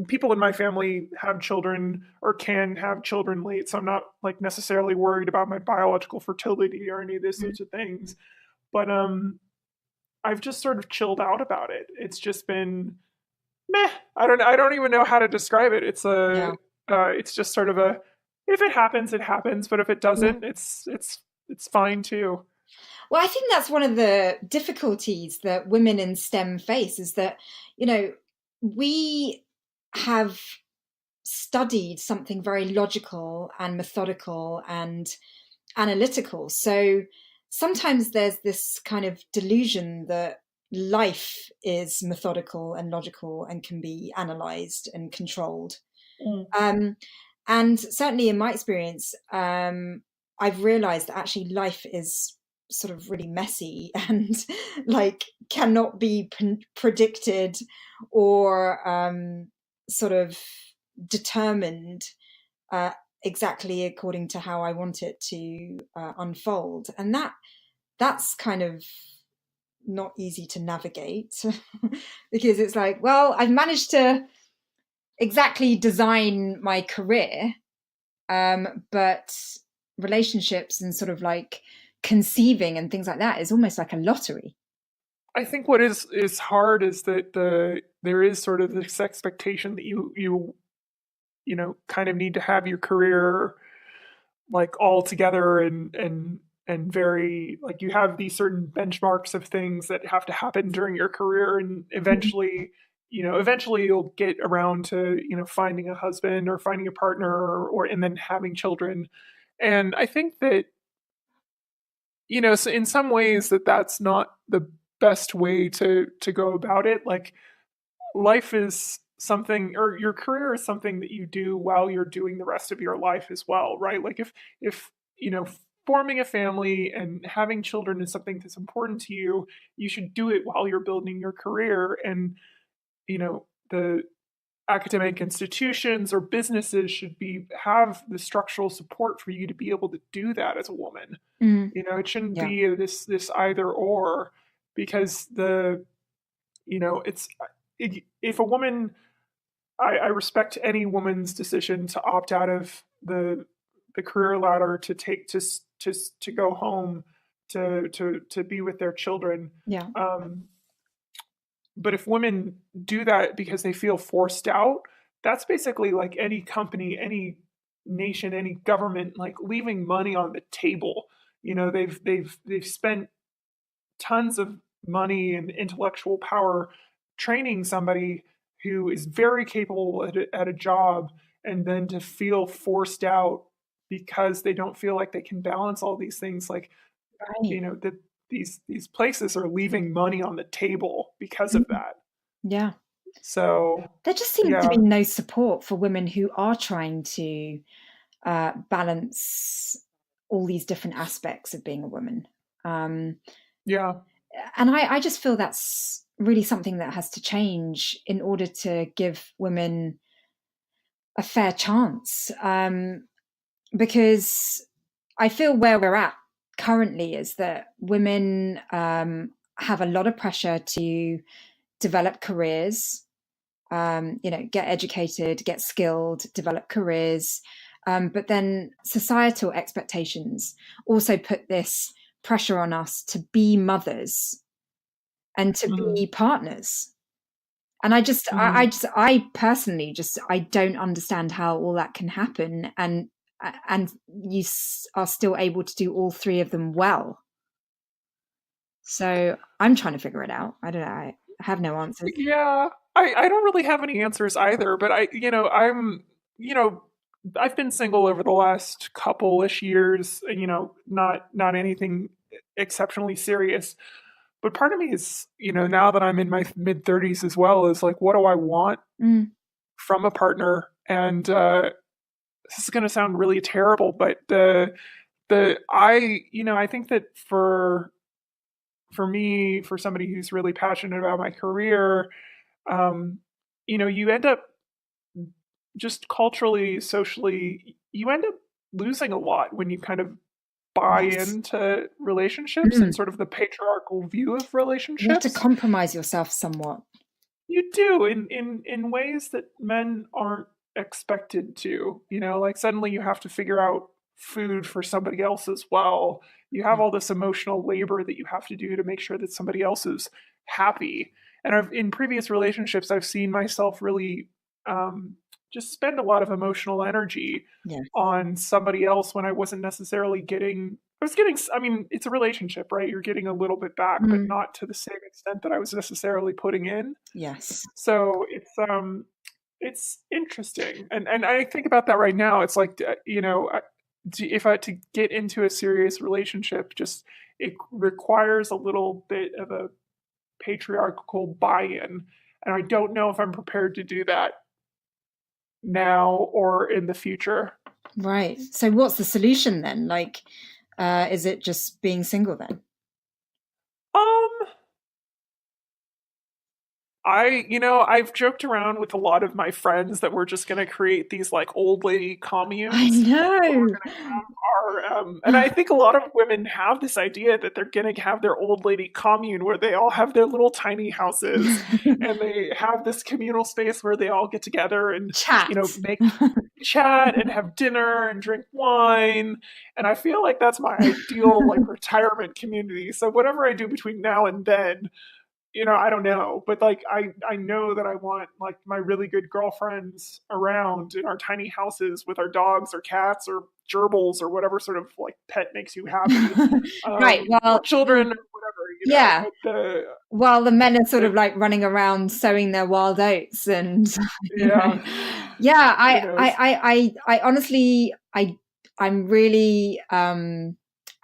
people in my family have children or can have children late, so I'm not like necessarily worried about my biological fertility or any of those sorts of things. But I've just sort of chilled out about it. It's just been meh. I don't even know how to describe it. Yeah. It's just sort of a, if it happens, it happens. But if it Yeah. doesn't, it's fine too. Well, I think that's one of the difficulties that women in STEM face is that, you know, we have studied something very logical and methodical and analytical. So sometimes there's this kind of delusion that life is methodical and logical and can be analyzed and controlled. Mm. Um, and certainly in my experience, I've realized that actually life is sort of really messy and like cannot be predicted or sort of determined uh, exactly according to how I want it to unfold. And that's kind of not easy to navigate because it's like, well, I've managed to exactly design my career, but relationships and sort of like conceiving and things like that is almost like a lottery. I think what is hard is that there is sort of this expectation that you kind of need to have your career like all together and very like you have these certain benchmarks of things that have to happen during your career, and eventually you'll get around to finding a husband or finding a partner, or and then having children. And I think that so in some ways that's not the best way to go about it. Like life is something, or your career is something that you do while you're doing the rest of your life as well, right? Like if forming a family and having children is something that's important to you, you should do it while you're building your career. And the academic institutions or businesses should be have the structural support for you to be able to do that as a woman. It shouldn't Yeah. be this either or, because it's if a woman, I respect any woman's decision to opt out of the career ladder to take to go home to be with their children. Yeah. But if women do that because they feel forced out, that's basically like any company, any nation, any government, like leaving money on the table. They've spent tons of money and intellectual power training somebody who is very capable at a job, and then to feel forced out because they don't feel like they can balance all these things, like Right. that these places are leaving money on the table because of that. Yeah. So There just seems to be yeah. no support for women who are trying to balance all these different aspects of being a woman. Um, Yeah. and I just feel that's really something that has to change in order to give women a fair chance. Because I feel where we're at currently is that women have a lot of pressure to develop careers, get educated, get skilled, develop careers. But then societal expectations also put this pressure on us to be mothers and to Hmm. be partners. And Hmm. I personally just, I don't understand how all that can happen. And you are still able to do all three of them well. So I'm trying to figure it out. I don't know. I have no answers. Yeah. I don't really have any answers either, but you know, I've been single over the last couple-ish years, not anything exceptionally serious. But part of me is, now that I'm in my mid 30s as well, is like, what do I want Mm, from a partner? And this is going to sound really terrible, but I think that for me, for somebody who's really passionate about my career, um, you end up just culturally, socially, you end up losing a lot when you kind of buy yes. into relationships and Mm. sort of the patriarchal view of You have to relationships. compromise yourself somewhat. You do in ways that men aren't expected to. Like suddenly you have to figure out food for somebody else as well. You have Yeah. all this emotional labor that you have to do to make sure that somebody else is happy. And in previous relationships, I've seen myself really um, just spend a lot of emotional energy Yeah. on somebody else when I wasn't necessarily getting. I was getting. I mean, it's a relationship, right? You're getting a little bit back, but Mm. not to the same extent that I was necessarily putting in. Yes. So it's interesting, and I think about that right now. It's like if I had to get into a serious relationship, just it requires a little bit of a patriarchal buy-in, and I don't know if I'm prepared to do that now or in the future. Right. So what's the solution then? Like, is it just being single then? Um, I've joked around with a lot of my friends that we're just going to create these like old lady I communes where we're know. going to have and I think a lot of women have this idea that they're going to have their old lady commune where they all have their little tiny houses and they have this communal space where they all get together and, Chat. make chat and have dinner and drink wine. And I feel like that's my ideal like retirement community. So whatever I do between now and then, I don't know, but like I know that I want like my really good girlfriends around in our tiny houses with our dogs or cats or gerbils or whatever sort of like pet makes you happy, Right. or Well, children or whatever, yeah. But the While the men are sort the of like running around sowing their wild oats and yeah, yeah, who knows? I honestly, I'm really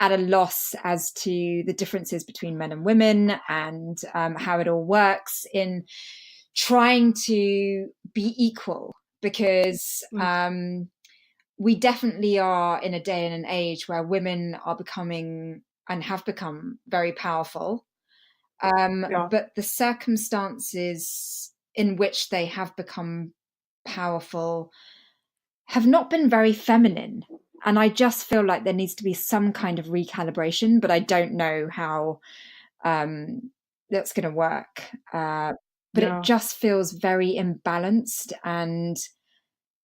at a loss as to the differences between men and women and how it all works in trying to be equal because Mm, we definitely are in a day and an age where women are becoming and have become very powerful. yeah, But the circumstances in which they have become powerful have not been very feminine. And I just feel like there needs to be some kind of recalibration, but I don't know how that's going to work. But it yeah, just feels very imbalanced and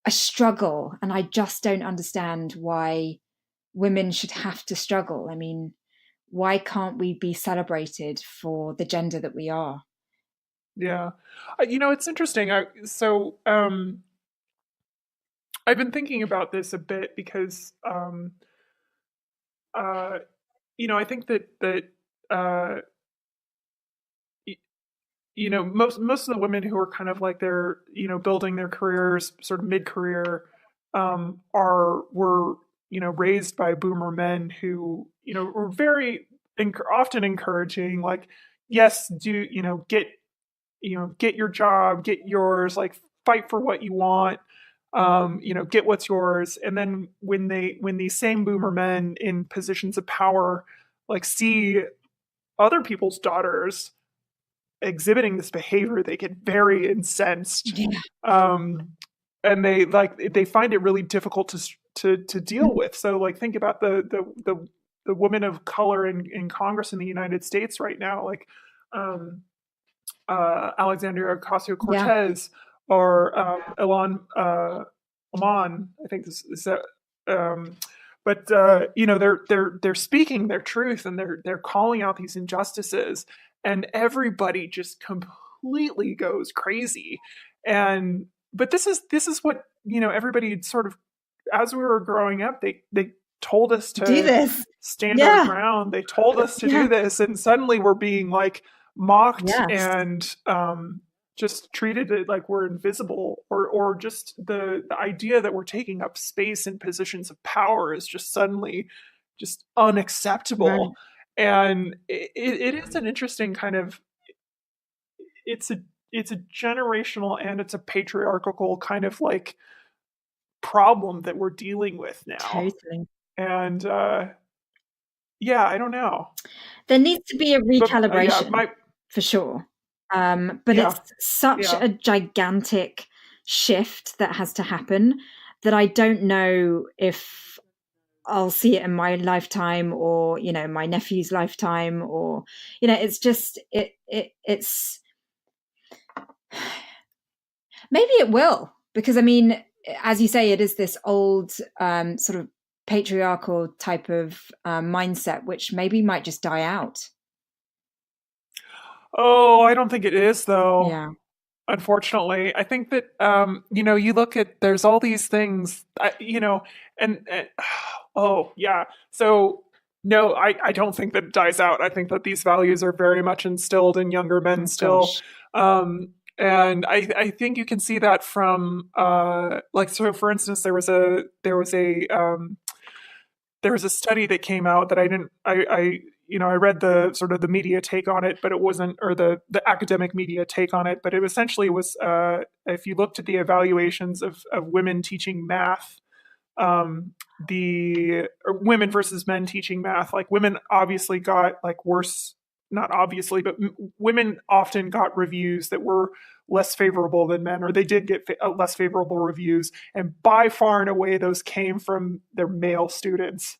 a struggle. And I just don't understand why women should have to struggle. I mean, why can't we be celebrated for the gender that we are? yeah. It's interesting. I've been thinking about this a bit because uh, I think that uh, most of the women who are kind of like they're building their careers sort of mid-career are were raised by boomer men who were very often encouraging, like, yes, do get your job, get yours, like fight for what you want, get what's yours. And then when these same boomer men in positions of power like see other people's daughters exhibiting this behavior, they get very incensed, Yeah. um, and they find it really difficult to deal with. So like think about the women of color in Congress in the United States right now, like um, Alexandria Ocasio Yeah. Cortez or Elon Oman, I think this is um, but they're speaking their truth and they're calling out these injustices, and everybody just completely goes crazy. And but this is what everybody sort of, as we were growing up, they told us Do to this. stand our Yeah. ground. They told us to Yeah. do this, and suddenly we're being like mocked Yes. and just treated it like we're invisible, or just the idea that we're taking up space in positions of power is just suddenly just unacceptable. Right. And it is an interesting kind of, it's a generational and it's a patriarchal kind of like problem that we're dealing with now. Totally. And yeah, I don't know. There needs to be a But yeah, recalibration my for sure. But it's yeah, such yeah. a gigantic shift that has to happen that I don't know if I'll see it in my lifetime or, my nephew's lifetime or, it's just, it's, maybe it will, because I mean, as you say, it is this old sort of patriarchal type of mindset, which maybe might just die out. Oh, I don't think it is though. Yeah. Unfortunately, I think that you look at, there's all these things, and oh yeah. So no, I don't think that it dies out. I think that these values are very much instilled in younger men Oh still. gosh. And I think you can see that from like, so for instance, there was a study that came out that I didn't I read the sort of the media take on it, but it wasn't, or the academic media take on it, but it essentially was, if you looked at the evaluations of women teaching math, the or women versus men teaching math, like women obviously got like worse not obviously, but women often got reviews that were less favorable than men, or they did get less favorable reviews. And by far and away, those came from their male students,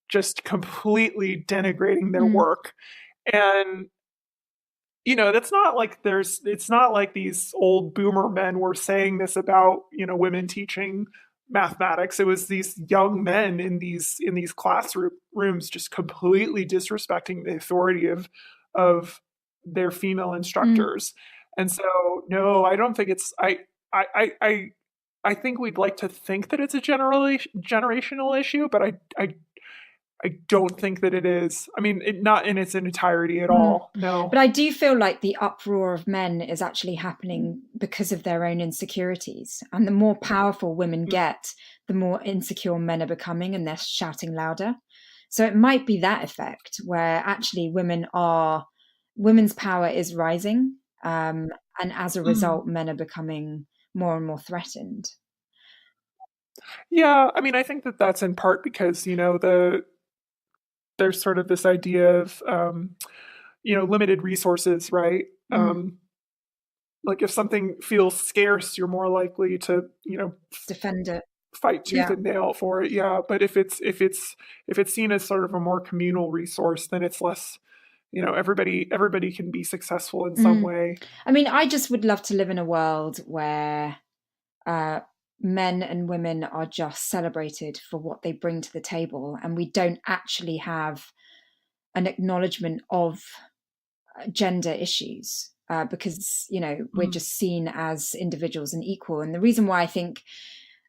just completely denigrating their work. And, that's not like it's not like these old boomer men were saying this about, women teaching mathematics. It was these young men in these classrooms just completely disrespecting the authority of their female instructors. And so, no, I don't think it's, I think we'd like to think that it's a generational issue, but I don't think that it is. I mean, not in its entirety at all. No. But I do feel like the uproar of men is actually happening because of their own insecurities. And the more powerful women get, the more insecure men are becoming, and they're shouting louder. So it might be that effect where actually women's power is rising. And as a result, men are becoming more and more threatened. Yeah. I mean, I think that that's in part because, there's sort of this idea of, limited resources, right? Like if something feels scarce, you're more likely to, defend it, fight tooth and nail for it. Yeah. But if it's seen as sort of a more communal resource, then it's less, everybody can be successful in some way. I mean, I just would love to live in a world where men and women are just celebrated for what they bring to the table, and we don't actually have an acknowledgement of gender issues because we're just seen as individuals and equal. And the reason why I think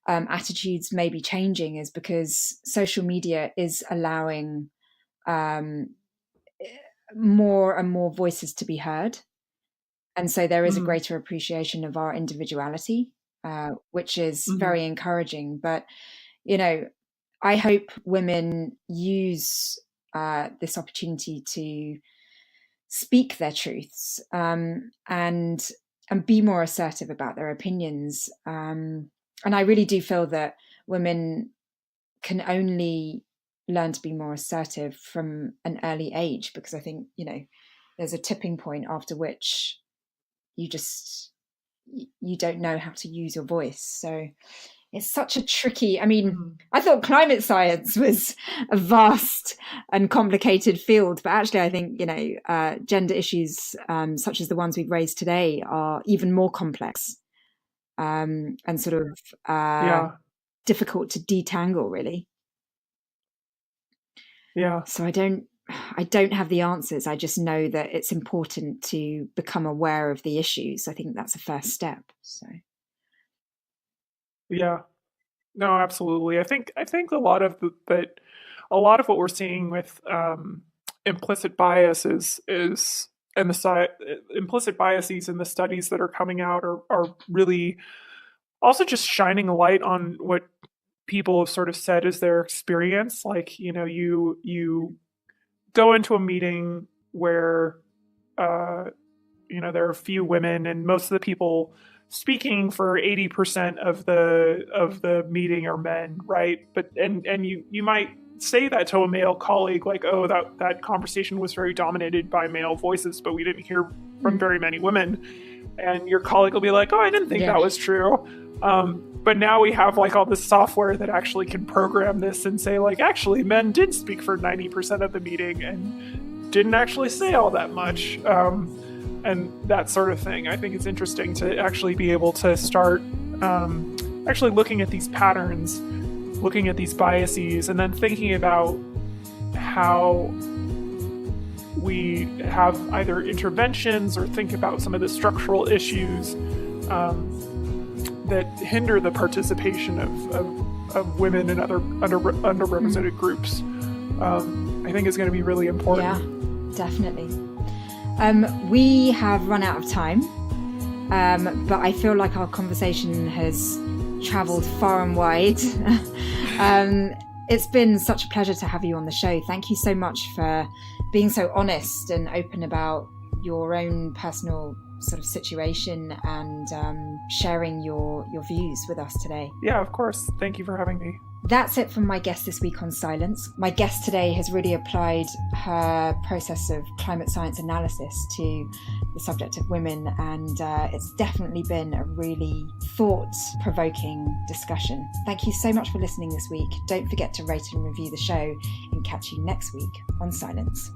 attitudes may be changing is because social media is allowing more and more voices to be heard, and so there is a greater appreciation of our individuality, which is very encouraging. But, I hope women use this opportunity to speak their truths and be more assertive about their opinions. And I really do feel that women can only learn to be more assertive from an early age, because I think, there's a tipping point after which you don't know how to use your voice. So it's such a tricky, I thought climate science was a vast and complicated field, but actually I think, gender issues such as the ones we've raised today are even more complex and sort of difficult to detangle, really. Yeah. So I don't have the answers. I just know that it's important to become aware of the issues. I think that's a first step. So. Yeah. No, absolutely. I think a lot of what we're seeing with implicit biases implicit biases in the studies that are coming out are really also just shining a light on what people have sort of said is their experience. Like, you go into a meeting where there are a few women, and most of the people speaking for 80% of the meeting are men, right? But and you might say that to a male colleague, like, oh, that conversation was very dominated by male voices, but we didn't hear from very many women. And your colleague will be like, oh, I didn't think that was true. But now we have like all this software that actually can program this and say, like, actually men did speak for 90% of the meeting and didn't actually say all that much. And that sort of thing. I think it's interesting to actually be able to start actually looking at these patterns, looking at these biases, and then thinking about how we have either interventions or think about some of the structural issues that hinder the participation of women and other underrepresented groups. I think is going to be really important. Yeah, definitely. We have run out of time, but I feel like our conversation has travelled far and wide. It's been such a pleasure to have you on the show. Thank you so much for being so honest and open about your own personal sort of situation and sharing your views with us today. Yeah, of course. Thank you for having me. That's it from my guest this week on Scilence. My guest today has really applied her process of climate science analysis to the subject of women, and it's definitely been a really thought-provoking discussion. Thank you so much for listening this week. Don't forget to rate and review the show, and catch you next week on Scilence.